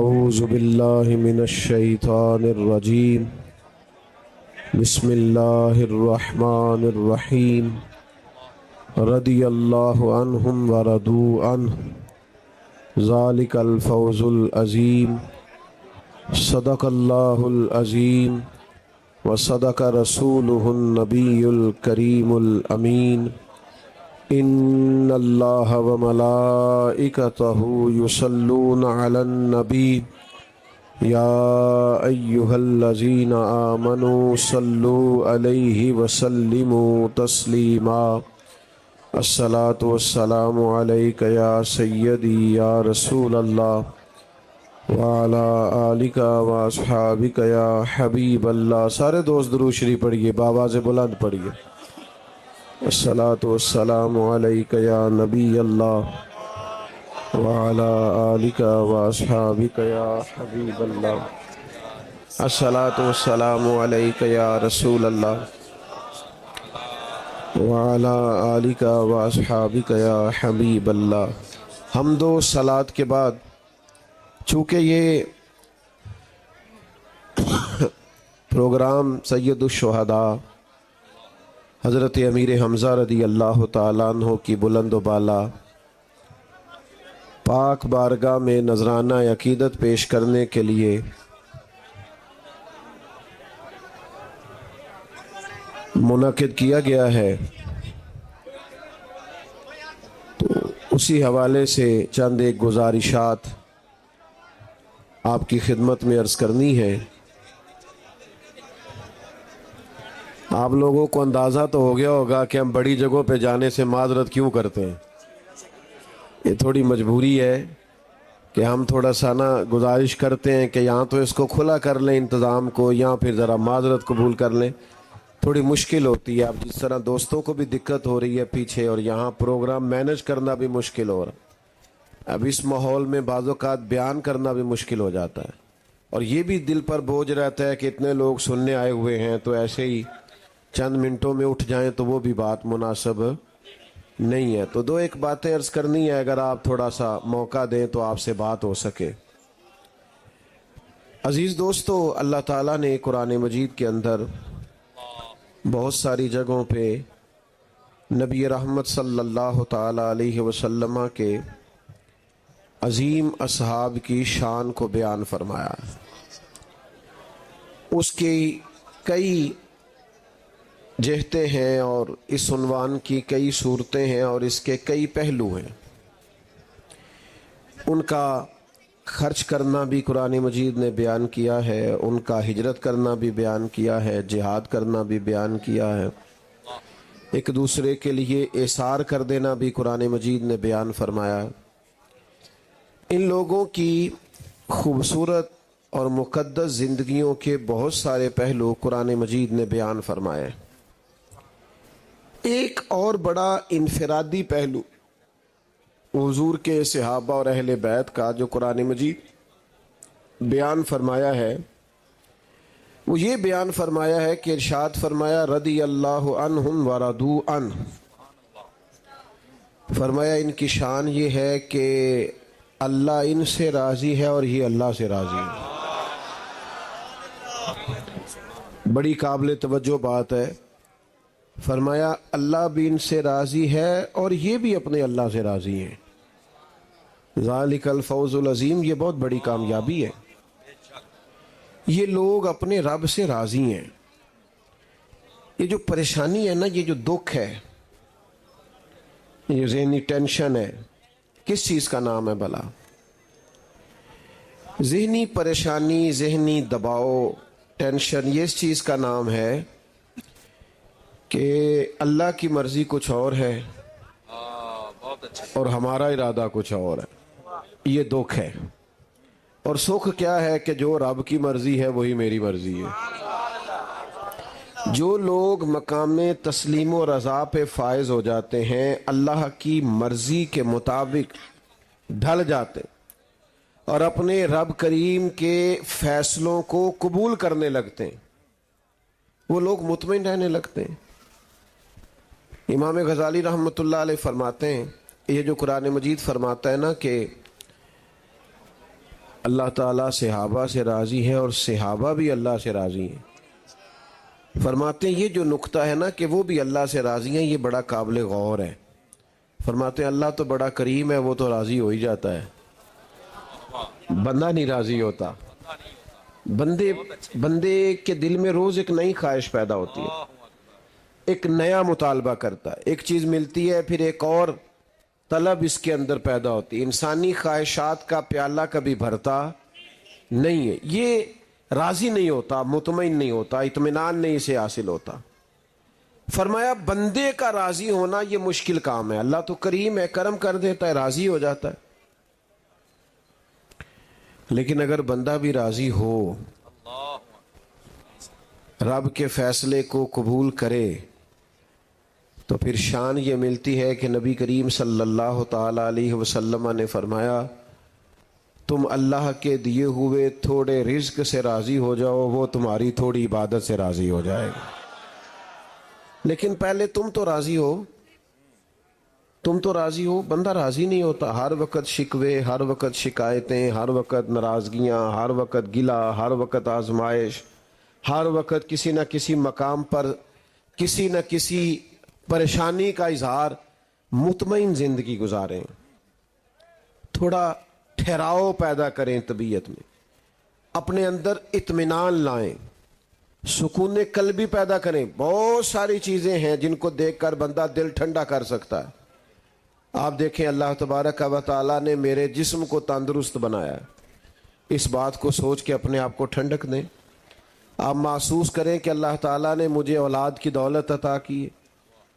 أعوذ بالله من الشيطان الرجيم بسم الله الرحمن الرحيم رضي الله عنهم ورضوا عنه ذلك الفوز العظيم صدق الله العظيم وصدق رسوله النبي الكريم الأمين إن الله وملائكته يصلون على النبي يا أيها الذين آمنوا صلوا عليه وسلموا تسليما الصلاة والسلام عليك يا سيدي يا رسول الله وعلى آلك وأصحابك يا حبيب الله. سارے دوست درود شریف پڑھیے، بآواز بلند پڑھیے. الصلاة والسلام علیک یا نبی اللہ وعلی آلک واصحابک یا حبیب اللہ. الصلاة والسلام علیک یا رسول اللہ وعلی آلک واصحابک یا حبیب اللہ. حمد و صلوات کے بعد چونکہ یہ پروگرام سید الشہداء حضرت امیر حمزہ رضی اللہ تعالیٰ عنہ کی بلند و بالا پاک بارگاہ میں نذرانہ عقیدت پیش کرنے کے لیے منعقد کیا گیا ہے، تو اسی حوالے سے چند ایک گزارشات آپ کی خدمت میں عرض کرنی ہے. آپ لوگوں کو اندازہ تو ہو گیا ہوگا کہ ہم بڑی جگہوں پہ جانے سے معذرت کیوں کرتے ہیں. یہ تھوڑی مجبوری ہے کہ ہم تھوڑا سا گزارش کرتے ہیں کہ یہاں تو اس کو کھلا کر لیں انتظام کو، یا پھر ذرا معذرت قبول کر لیں. تھوڑی مشکل ہوتی ہے. اب جس طرح دوستوں کو بھی دقت ہو رہی ہے پیچھے، اور یہاں پروگرام مینج کرنا بھی مشکل ہو رہا ہے. اب اس ماحول میں بعض اوقات بیان کرنا بھی مشکل ہو جاتا ہے، اور یہ بھی دل پر بوجھ رہتا ہے کہ اتنے لوگ سننے آئے ہوئے ہیں، تو ایسے ہی چند منٹوں میں اٹھ جائیں تو وہ بھی بات مناسب نہیں ہے. تو دو ایک باتیں عرض کرنی ہے، اگر آپ تھوڑا سا موقع دیں تو آپ سے بات ہو سکے. عزیز دوستو، اللہ تعالیٰ نے قرآن مجید کے اندر بہت ساری جگہوں پہ نبی رحمت صلی اللہ تعالیٰ علیہ وسلم کے عظیم اصحاب کی شان کو بیان فرمایا. اس کی کئی جہتیں ہیں، اور اس عنوان کی کئی صورتیں ہیں، اور اس کے کئی پہلو ہیں. ان کا خرچ کرنا بھی قرآن مجید نے بیان کیا ہے، ان کا ہجرت کرنا بھی بیان کیا ہے، جہاد کرنا بھی بیان کیا ہے، ایک دوسرے کے لیے ایثار کر دینا بھی قرآن مجید نے بیان فرمایا ہے. ان لوگوں کی خوبصورت اور مقدس زندگیوں کے بہت سارے پہلو قرآن مجید نے بیان فرمائے. ایک اور بڑا انفرادی پہلو حضور کے صحابہ اور اہل بیت کا جو قرآن مجید بیان فرمایا ہے، وہ یہ بیان فرمایا ہے کہ ارشاد فرمایا رضی اللہ عنہم ورضوا عنہ. فرمایا ان کی شان یہ ہے کہ اللہ ان سے راضی ہے اور یہ اللہ سے راضی ہے. بڑی قابل توجہ بات ہے. فرمایا اللہ بھی ان سے راضی ہے اور یہ بھی اپنے اللہ سے راضی ہیں. ذالک الفوز العظیم، یہ بہت بڑی کامیابی ہے. یہ لوگ اپنے رب سے راضی ہیں. یہ جو پریشانی ہے نا، یہ جو دکھ ہے، یہ ذہنی ٹینشن ہے، کس چیز کا نام ہے بھلا؟ ذہنی پریشانی، ذہنی دباؤ، ٹینشن، یہ اس چیز کا نام ہے کہ اللہ کی مرضی کچھ اور ہے اور ہمارا ارادہ کچھ اور ہے. یہ دکھ ہے. اور سکھ کیا ہے کہ جو رب کی مرضی ہے وہی میری مرضی ہے. جو لوگ مقام تسلیم و رضا پہ فائز ہو جاتے ہیں، اللہ کی مرضی کے مطابق ڈھل جاتے اور اپنے رب کریم کے فیصلوں کو قبول کرنے لگتے ہیں، وہ لوگ مطمئن رہنے لگتے ہیں. امام غزالی رحمۃ اللہ علیہ فرماتے ہیں، یہ جو قرآن مجید فرماتا ہے نا کہ اللہ تعالیٰ صحابہ سے راضی ہے اور صحابہ بھی اللہ سے راضی ہیں۔ فرماتے ہیں یہ جو نقطہ ہے نا کہ وہ بھی اللہ سے راضی ہیں، یہ بڑا قابل غور ہے۔ فرماتے ہیں اللہ تو بڑا کریم ہے، وہ تو راضی ہو ہی جاتا ہے، بندہ نہیں راضی ہوتا۔ بندے کے دل میں روز ایک نئی خواہش پیدا ہوتی ہے، ایک نیا مطالبہ کرتا ہے، ایک چیز ملتی ہے پھر ایک اور طلب اس کے اندر پیدا ہوتی ہے۔ انسانی خواہشات کا پیالہ کبھی بھرتا نہیں ہے، یہ راضی نہیں ہوتا، مطمئن نہیں ہوتا، اطمینان نہیں اسے حاصل ہوتا۔ فرمایا بندے کا راضی ہونا یہ مشکل کام ہے، اللہ تو کریم ہے، کرم کر دیتا ہے، راضی ہو جاتا ہے۔ لیکن اگر بندہ بھی راضی ہو، رب کے فیصلے کو قبول کرے، تو پھر شان یہ ملتی ہے کہ نبی کریم صلی اللہ تعالی علیہ وسلم نے فرمایا تم اللہ کے دیے ہوئے تھوڑے رزق سے راضی ہو جاؤ، وہ تمہاری تھوڑی عبادت سے راضی ہو جائے گا۔ لیکن پہلے تم تو راضی ہو، تم تو راضی ہو۔ بندہ راضی نہیں ہوتا، ہر وقت شکوے، ہر وقت شکایتیں، ہر وقت ناراضگیاں، ہر وقت گلہ، ہر وقت آزمائش، ہر وقت کسی نہ کسی مقام پر کسی نہ کسی پریشانی کا اظہار۔ مطمئن زندگی گزاریں، تھوڑا ٹھہراؤ پیدا کریں طبیعت میں، اپنے اندر اطمینان لائیں، سکون قلبی پیدا کریں۔ بہت ساری چیزیں ہیں جن کو دیکھ کر بندہ دل ٹھنڈا کر سکتا ہے۔ آپ دیکھیں اللہ تبارک و تعالیٰ نے میرے جسم کو تندرست بنایا ہے، اس بات کو سوچ کے اپنے آپ کو ٹھنڈک دیں۔ آپ محسوس کریں کہ اللہ تعالیٰ نے مجھے اولاد کی دولت عطا کی ہے،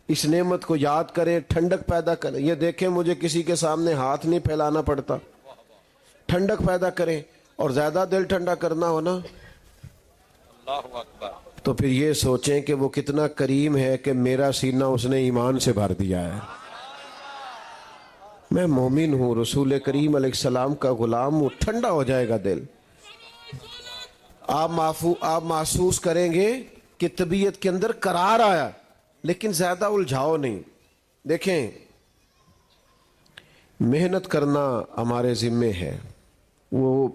اس نعمت کو یاد کریں، ٹھنڈک پیدا کریں۔ یہ دیکھیں مجھے کسی کے سامنے ہاتھ نہیں پھیلانا پڑتا، ٹھنڈک پیدا کریں۔ اور زیادہ دل ٹھنڈا کرنا ہو نا تو پھر یہ سوچیں کہ وہ کتنا کریم ہے کہ میرا سینہ اس نے ایمان سے بھر دیا ہے۔ میں مومن ہوں، رسول کریم علیہ السلام کا غلام ہوں، ٹھنڈا ہو جائے گا دل۔ آپ محسوس کریں گے کہ طبیعت کے اندر قرار آیا، لیکن زیادہ الجھاؤ نہیں۔ دیکھیں محنت کرنا ہمارے ذمے ہے، وہ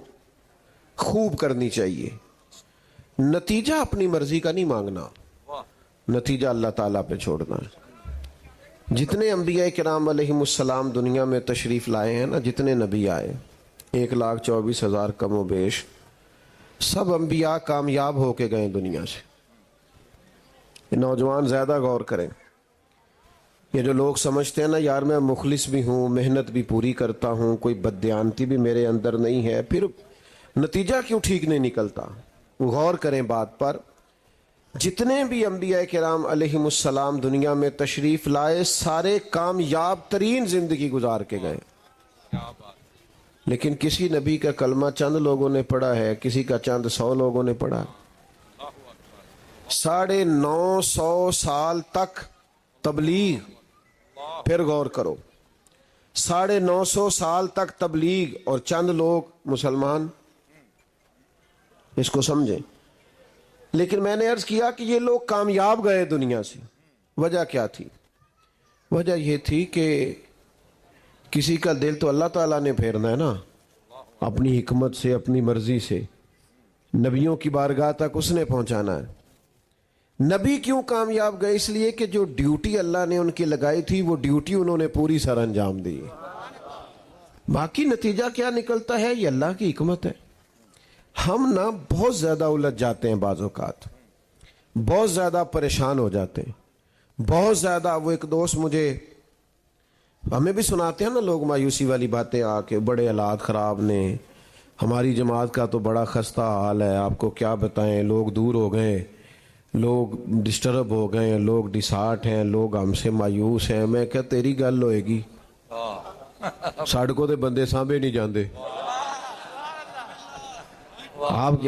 خوب کرنی چاہیے۔ نتیجہ اپنی مرضی کا نہیں مانگنا، نتیجہ اللہ تعالیٰ پہ چھوڑنا ہے۔ جتنے انبیاء کرام علیہم السلام دنیا میں تشریف لائے ہیں نا، جتنے نبی آئے 1,24,000 کم و بیش، سب انبیاء کامیاب ہو کے گئے دنیا سے۔ نوجوان زیادہ غور کریں، یہ جو لوگ سمجھتے ہیں نا یار میں مخلص بھی ہوں، محنت بھی پوری کرتا ہوں، کوئی بددیانتی بھی میرے اندر نہیں ہے، پھر نتیجہ کیوں ٹھیک نہیں نکلتا؟ غور کریں بات پر۔ جتنے بھی انبیاء کرام علیہم السلام دنیا میں تشریف لائے، سارے کامیاب ترین زندگی گزار کے گئے، لیکن کسی نبی کا کلمہ چند لوگوں نے پڑھا ہے، کسی کا چند 100 لوگوں نے پڑھا۔ 950 سال تک تبلیغ، پھر غور کرو، 950 سال تک تبلیغ اور چند لوگ مسلمان، اس کو سمجھیں۔ لیکن میں نے عرض کیا کہ یہ لوگ کامیاب گئے دنیا سے، وجہ کیا تھی؟ وجہ یہ تھی کہ کسی کا دل تو اللہ تعالیٰ نے پھیرنا ہے نا، اپنی حکمت سے، اپنی مرضی سے، نبیوں کی بارگاہ تک اس نے پہنچانا ہے۔ نبی کیوں کامیاب گئے؟ اس لیے کہ جو ڈیوٹی اللہ نے ان کی لگائی تھی وہ ڈیوٹی انہوں نے پوری سر انجام دی۔ باقی نتیجہ کیا نکلتا ہے یہ اللہ کی حکمت ہے۔ ہم نا بہت زیادہ الجھ جاتے ہیں، بعض اوقات بہت زیادہ پریشان ہو جاتے ہیں، بہت زیادہ۔ وہ ایک دوست مجھے، ہمیں بھی سناتے ہیں نا لوگ مایوسی والی باتیں، آ کے بڑے حالات خراب نے، ہماری جماعت کا تو بڑا خستہ حال ہے، آپ کو کیا بتائیں، لوگ دور ہو گئے، لوگ ڈسٹرب ہو گئے، لوگ ڈسہارٹ ہیں، لوگ ہم سے مایوس ہیں۔ میں کہا تیری گل ہوئے گی، سڑکوں تے بندے سانبے نہیں جاندے،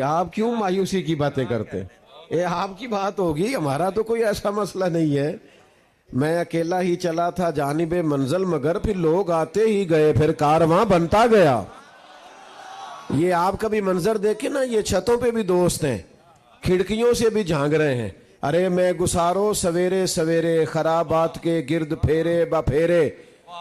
آپ کیوں مایوسی کی باتیں کرتے ہیں؟ یہ آپ کی بات ہوگی، ہمارا تو کوئی ایسا مسئلہ نہیں ہے۔ میں اکیلا ہی چلا تھا جانب منزل، مگر پھر لوگ آتے ہی گئے، پھر کارواں بنتا گیا۔ یہ آپ کا بھی منظر دیکھیں نا، یہ چھتوں پہ بھی دوست ہیں، کھڑکیوں سے بھی جھانک رہے ہیں، ارے میں گسارو سویرے سویرے، خرابات کے گرد پھیرے با پھیرے،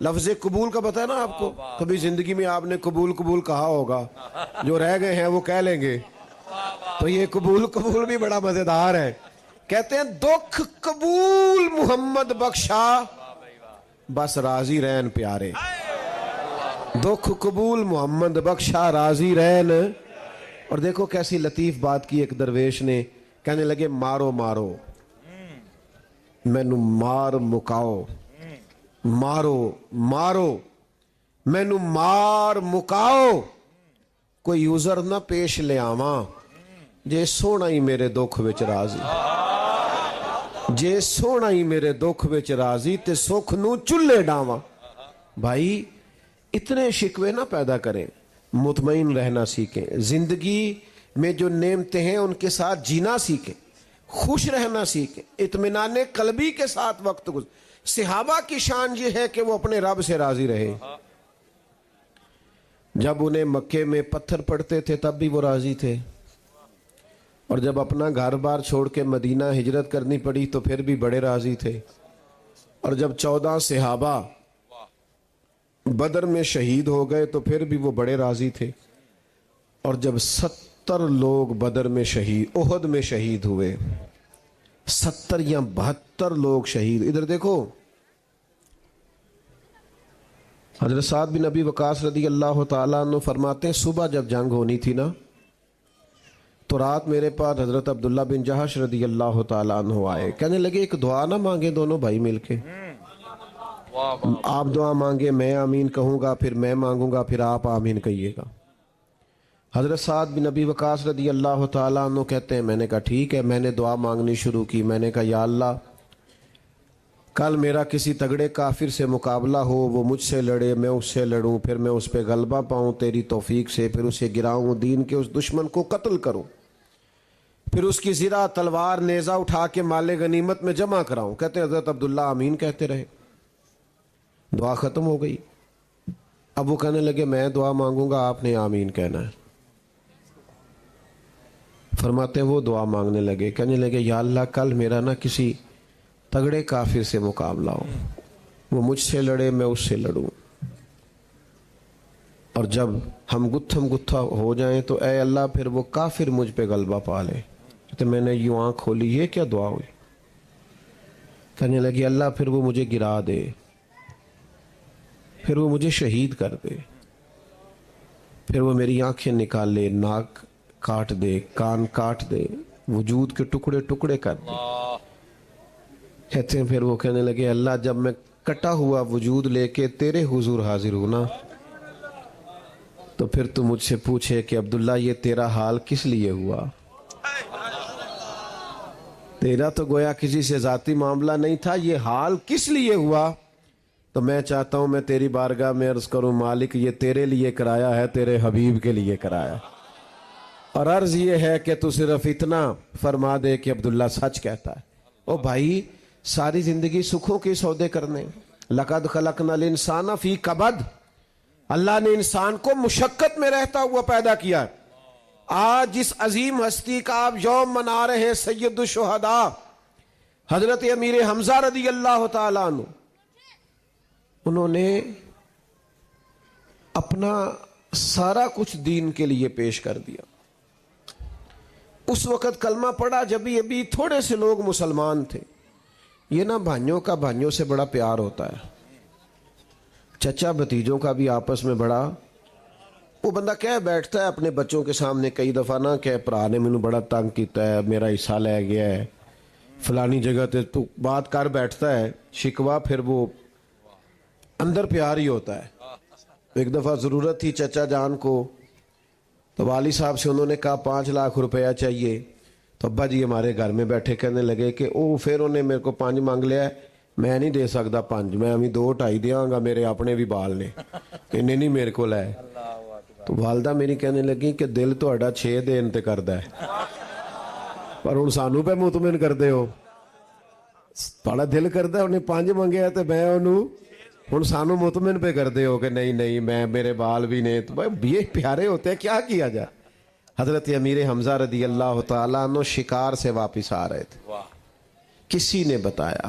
لفظ قبول کا پتہ ہے نا آپ کو؟ کبھی زندگی میں آپ نے قبول قبول کہا ہوگا، جو رہ گئے ہیں وہ کہہ لیں گے. تو یہ قبول قبول بھی بڑا مزیدار ہے. کہتے ہیں دکھ قبول محمد بخشا، بس راضی رہن پیارے. دکھ قبول محمد بخشا، راضی رہن. اور دیکھو کیسی لطیف بات کی ایک درویش نے. کہنے لگے مارو مارو مینو مار مکاؤ، مارو مارو مینو مار مکاؤ، کوئی عذر نہ پیش لے آواں، جے سونا ہی میرے دکھ وچ راضی. جے سونا ہی میرے دکھ وچ راضی تے سکھ نو چلے ڈاواں. بھائی اتنے شکوے نہ پیدا کریں، مطمئن رہنا سیکھیں. زندگی میں جو نعمتیں ہیں ان کے ساتھ جینا سیکھیں، خوش رہنا سیکھیں، اطمینان قلبی کے ساتھ وقت گزر. صحابہ کی شان یہ ہے کہ وہ اپنے رب سے راضی رہے. جب انہیں مکے میں پتھر پڑتے تھے تب بھی وہ راضی تھے، اور جب اپنا گھر بار چھوڑ کے مدینہ ہجرت کرنی پڑی تو پھر بھی بڑے راضی تھے. اور جب 14 صحابہ بدر میں شہید ہو گئے تو پھر بھی وہ بڑے راضی تھے. اور جب 70 لوگ بدر میں شہید، احد میں شہید ہوئے، 70 یا 72 لوگ شہید. ادھر دیکھو حضرت سعد بن ابی وقاص رضی اللہ تعالیٰ عنہ فرماتے ہیں صبح جب جنگ ہونی تھی نا تو رات میرے پاس حضرت عبداللہ بن جہش رضی اللہ تعالیٰ عنہ آئے. کہنے لگے ایک دعا نہ مانگے دونوں بھائی مل کے؟ آپ دعا مانگے، میں آمین کہوں گا، پھر میں مانگوں گا، پھر آپ آمین کہیے گا. حضرت سعد بن ابی وقاص رضی اللہ تعالیٰ عنہ کہتے ہیں میں نے کہا ٹھیک ہے. میں نے دعا مانگنی شروع کی. میں نے کہا یا اللہ کل میرا کسی تگڑے کافر سے مقابلہ ہو، وہ مجھ سے لڑے، میں اس سے لڑوں، پھر میں اس پہ غلبہ پاؤں تیری توفیق سے، پھر اسے گراؤں، دین کے اس دشمن کو قتل کروں، پھر اس کی زرہ تلوار نیزہ اٹھا کے مال غنیمت میں جمع کراؤں. کہتے ہیں حضرت عبداللہ آمین کہتے رہے. دعا ختم ہو گئی. اب وہ کہنے لگے میں دعا مانگوں گا، آپ نے آمین کہنا ہے. فرماتے ہیں وہ دعا مانگنے لگے. کہنے لگے یا اللہ کل میرا نہ کسی تگڑے کافر سے مقابلہ ہو، وہ مجھ سے لڑے، میں اس سے لڑوں، اور جب ہم گتھم گتھا ہو جائیں تو اے اللہ پھر وہ کافر مجھ پہ غلبہ پا لے. تو میں نے یوں آنکھ کھولی، یہ کیا دعا ہوئی؟ کہنے لگی اللہ پھر وہ مجھے گرا دے، پھر وہ مجھے شہید کر دے، پھر وہ میری آنکھیں نکال لے، ناک کاٹ دے، کان کاٹ دے، وجود کے ٹکڑے ٹکڑے کر دے. کہتے ہیں پھر وہ کہنے لگے اللہ جب میں کٹا ہوا وجود لے کے تیرے حضور حاضر ہوں نا تو پھر تو مجھ سے پوچھے کہ عبداللہ یہ تیرا حال کس لیے ہوا؟ تیرا تو گویا کسی سے ذاتی معاملہ نہیں تھا، یہ حال کس لیے ہوا؟ تو میں چاہتا ہوں میں تیری بارگاہ میں عرض کروں مالک یہ تیرے لیے کرایا ہے، تیرے حبیب کے لیے کرایا. اور عرض یہ ہے کہ تو صرف اتنا فرما دے کہ عبداللہ سچ کہتا ہے. او بھائی ساری زندگی سکھوں کے سودے کرنے. لقد خلقنا الانسان فی کبد، اللہ نے انسان کو مشقت میں رہتا ہوا پیدا کیا ہے. آج جس عظیم ہستی کا آپ یوم منا رہے ہیں سید الشہداء حضرت امیر حمزہ رضی اللہ تعالیٰ عنہ، انہوں نے اپنا سارا کچھ دین کے لیے پیش کر دیا. اس وقت کلمہ پڑھا جب ابھی تھوڑے سے لوگ مسلمان تھے. یہ نا بھائیوں کا بھائیوں سے بڑا پیار ہوتا ہے، چچا بھتیجوں کا بھی آپس میں بڑا. وہ بندہ کہہ بیٹھتا ہے اپنے بچوں کے سامنے کئی دفعہ نا کہ بھرا نے مینوں بڑا تنگ کیتا ہے، میرا حصہ لے گیا ہے فلانی جگہ تے، تو بات کر بیٹھتا ہے شکوہ، پھر وہ اندر پیار ہی ہوتا ہے. ایک دفعہ ضرورت تھی چچا جان کو تو والی صاحب سے انہوں نے کہا 5 لاکھ روپیہ چاہیے. تو ابا جی ہمارے گھر میں بیٹھے کہنے لگے کہ او پھر انہیں میرے کو 5 مانگ لیا ہے، میں نہیں دے سکتا 5، میں ابھی 2-2.5 دیاں گا، میرے اپنے بھی بال نے، انہیں نہیں میرے کو لائے. تو والدہ میری کہنے لگی کہ دل تو اڈا 6 دین تے کردہ ہے پر ان سانو پہ مطمئن کر دے ہو، بڑا دل کردہ ہے انہیں 5 منگے ہے تو میں انہوں ہن سانو مطمئن پہ کر دے ہو کہ نہیں نہیں میں میرے بال بھی نہیں. تو یہ پیارے ہوتے ہیں، کیا کیا جائے. حضرت امیر حمزہ رضی اللہ تعالیٰ عنہ شکار سے واپس آ رہے تھے. کسی نے بتایا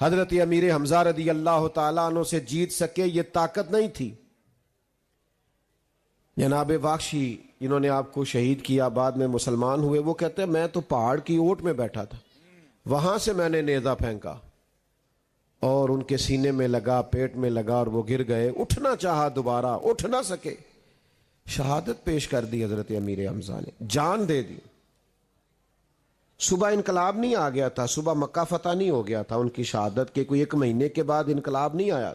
حضرت امیر حمزہ رضی اللہ تعالیٰ عنہ سے جیت سکے یہ طاقت نہیں تھی. جناب بخشی انہوں نے آپ کو شہید کیا، بعد میں مسلمان ہوئے، وہ کہتے ہیں میں تو پہاڑ کی اوٹ میں بیٹھا تھا، وہاں سے میں نے نیزہ پھینکا اور ان کے سینے میں لگا، پیٹ میں لگا اور وہ گر گئے. اٹھنا چاہا دوبارہ اٹھ نہ سکے، شہادت پیش کر دی حضرت امیر حمزہ نے، جان دے دی. صبح انقلاب نہیں آ گیا تھا، صبح مکہ فتح نہیں ہو گیا تھا ان کی شہادت کے کوئی 1 مہینے کے بعد انقلاب نہیں آیا.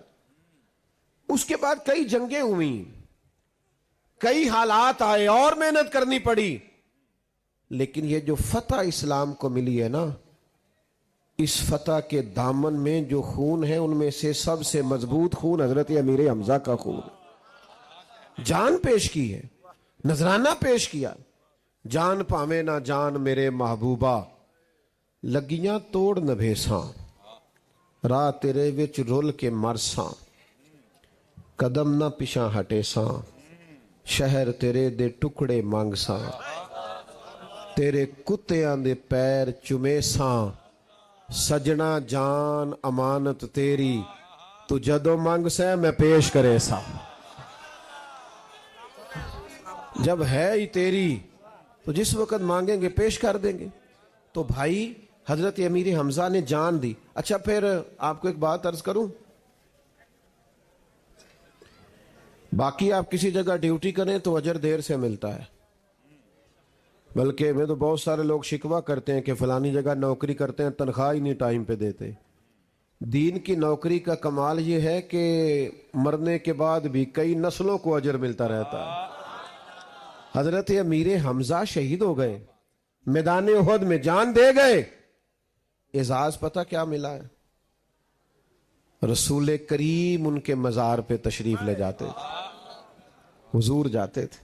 اس کے بعد کئی جنگیں ہوئیں، کئی حالات آئے اور محنت کرنی پڑی، لیکن یہ جو فتح اسلام کو ملی ہے نا، اس فتح کے دامن میں جو خون ہے ان میں سے سب سے مضبوط خون حضرت امیر حمزہ کا خون. جان پیش کی ہے، نذرانہ پیش کیا. جان پاویں نہ جان میرے محبوبہ، لگیاں توڑ نبھیساں، راہ تیرے وچ رول کے مرساں، قدم نہ پیچھا ہٹے ساں، شہر تیرے دے ٹکڑے مانگ ساں، تیرے کتیاں دے پیر چومے ساں، سجنا جان امانت تیری، تو جدو مانگ سے میں پیش کرے سا. جب ہے ہی تیری تو جس وقت مانگیں گے پیش کر دیں گے. تو بھائی حضرت امیر حمزہ نے جان دی. اچھا پھر آپ کو ایک بات عرض کروں، باقی آپ کسی جگہ ڈیوٹی کریں تو اجر دیر سے ملتا ہے، بلکہ میں تو بہت سارے لوگ شکوہ کرتے ہیں کہ فلانی جگہ نوکری کرتے ہیں تنخواہ ہی نہیں ٹائم پہ دیتے. دین کی نوکری کا کمال یہ ہے کہ مرنے کے بعد بھی کئی نسلوں کو اجر ملتا رہتا ہے. حضرت امیر حمزہ شہید ہو گئے، میدان احد میں جان دے گئے. اعزاز پتہ کیا ملا ہے؟ رسول کریم ان کے مزار پہ تشریف لے جاتے تھے، حضور جاتے تھے،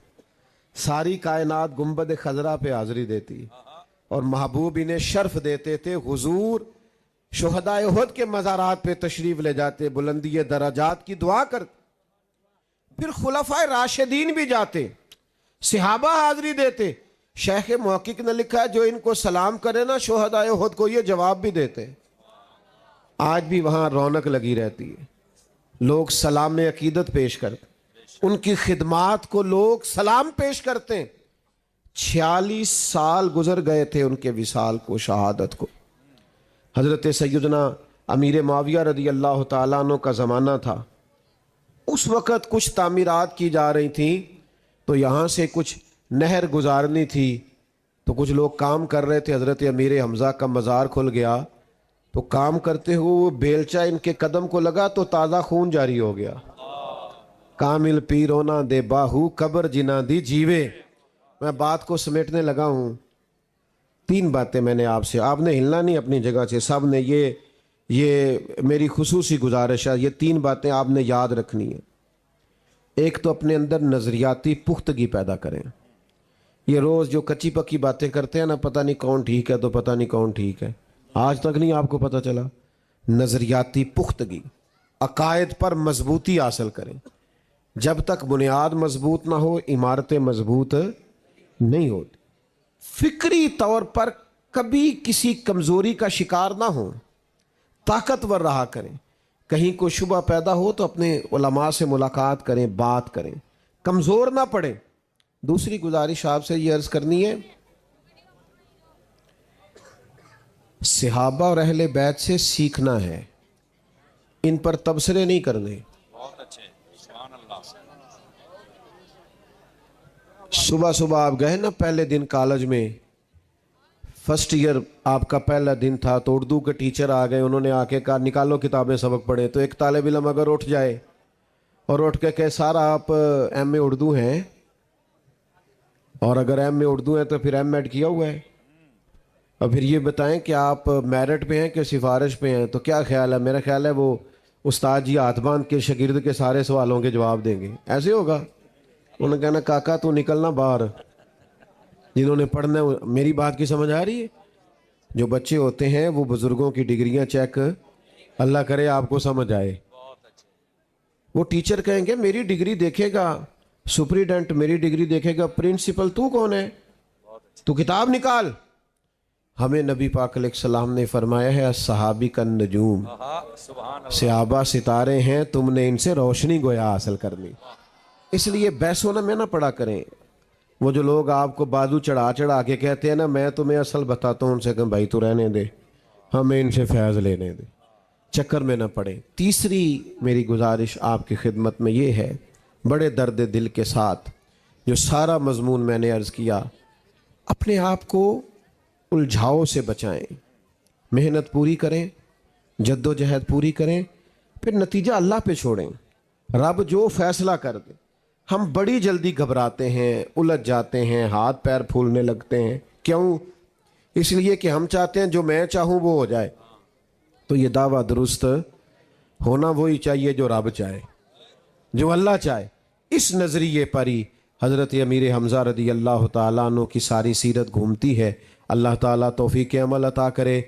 ساری کائنات گنبد خضرا پہ حاضری دیتی اور محبوب انہیں شرف دیتے تھے. حضور شہداء احد کے مزارات پہ تشریف لے جاتے، بلندی درجات کی دعا کرتے. پھر خلفائے راشدین بھی جاتے، صحابہ حاضری دیتے. شیخ محقق نے لکھا ہے جو ان کو سلام کرے نا شہداء احد کو یہ جواب بھی دیتے. آج بھی وہاں رونق لگی رہتی ہے، لوگ سلام عقیدت پیش کرتے، ان کی خدمات کو لوگ سلام پیش کرتے ہیں. 46 سال گزر گئے تھے ان کے وصال کو، شہادت کو. حضرت سیدنا امیر معاویہ رضی اللہ تعالیٰ عنہ کا زمانہ تھا. اس وقت کچھ تعمیرات کی جا رہی تھیں تو یہاں سے کچھ نہر گزارنی تھی، تو کچھ لوگ کام کر رہے تھے. حضرت امیر حمزہ کا مزار کھل گیا تو کام کرتے ہوئے وہ بیلچہ ان کے قدم کو لگا تو تازہ خون جاری ہو گیا. کامل پیرونا دے باہو قبر جنا دی جیوے. میں بات کو سمیٹنے لگا ہوں. 3 باتیں میں نے آپ نے ہلنا نہیں اپنی جگہ سے، سب نے یہ میری خصوصی گزارش ہے، یہ 3 باتیں آپ نے یاد رکھنی ہیں. ایک تو اپنے اندر نظریاتی پختگی پیدا کریں. یہ روز جو کچی پکی باتیں کرتے ہیں نا، پتہ نہیں کون ٹھیک ہے تو پتہ نہیں کون ٹھیک ہے، آج تک نہیں آپ کو پتہ چلا. نظریاتی پختگی، عقائد پر مضبوطی حاصل کریں. جب تک بنیاد مضبوط نہ ہو عمارتیں مضبوط نہیں ہوتی. فکری طور پر کبھی کسی کمزوری کا شکار نہ ہو، طاقتور رہا کریں. کہیں کوئی شبہ پیدا ہو تو اپنے علماء سے ملاقات کریں، بات کریں، کمزور نہ پڑیں. دوسری گزارش آپ سے یہ عرض کرنی ہے، صحابہ اور اہل بیت سے سیکھنا ہے، ان پر تبصرے نہیں کرنے. بہت اچھے، سبحان اللہ. صبح آپ گئے نا پہلے دن کالج میں، فرسٹ ایئر آپ کا پہلا دن تھا، تو اردو کے ٹیچر آ گئے، انہوں نے آ کے کہا نکالو کتابیں سبق پڑھے. تو ایک طالب علم اگر اٹھ جائے اور اٹھ کے کہے سارا آپ ایم اے اردو ہیں، اور اگر ایم اے اردو ہیں تو پھر ایم ایڈ کیا ہوا ہے، اور پھر یہ بتائیں کہ آپ میرٹ پہ ہیں کہ سفارش پہ ہیں، تو کیا خیال ہے؟ میرا خیال ہے وہ استاد جی ہاتھ باندھ کے شاگرد کے سارے سوالوں کے جواب دیں گے. ایسے ہوگا؟ انہوں نے کہنا کاکا تو نکلنا باہر، جنہوں نے پڑھنا ہے. میری بات کی سمجھ آ رہی ہے؟ جو بچے ہوتے ہیں وہ بزرگوں کی ڈگریاں چیک، اللہ کرے آپ کو سمجھ آئے. وہ ٹیچر کہیں گے میری ڈگری دیکھے گا سپریڈنٹ، میری ڈگری دیکھے گا پرنسپل، تو کون ہے؟ تو کتاب نکال. ہمیں نبی پاک علیہ السلام نے فرمایا ہے صحابی کا نجوم، سبحان اللہ. صحابہ ستارے ہیں، تم نے ان سے روشنی گویا حاصل کرنی. اس لیے بحثوں میں نہ پڑا کریں. وہ جو لوگ آپ کو بازو چڑھا کے کہتے ہیں نا میں تمہیں اصل بتاتا ہوں، ان سے کہ بھائی تو رہنے دے، ہمیں ان سے فیض لینے دے، چکر میں نہ پڑے. تیسری میری گزارش آپ کی خدمت میں یہ ہے، بڑے درد دل کے ساتھ جو سارا مضمون میں نے عرض کیا، اپنے آپ کو الجھاؤ سے بچائیں، محنت پوری کریں، جد و جہد پوری کریں، پھر نتیجہ اللہ پہ چھوڑیں. رب جو فیصلہ کر دے. ہم بڑی جلدی گھبراتے ہیں، الجھ جاتے ہیں، ہاتھ پیر پھولنے لگتے ہیں. کیوں؟ اس لیے کہ ہم چاہتے ہیں جو میں چاہوں وہ ہو جائے. تو یہ دعویٰ درست ہونا وہی چاہیے جو رب چاہے، جو اللہ چاہے. اس نظریے پر ہی حضرت امیر حمزہ رضی اللہ تعالیٰ عنہ کی ساری سیرت گھومتی ہے. اللہ تعالیٰ توفیق عمل عطا کرے.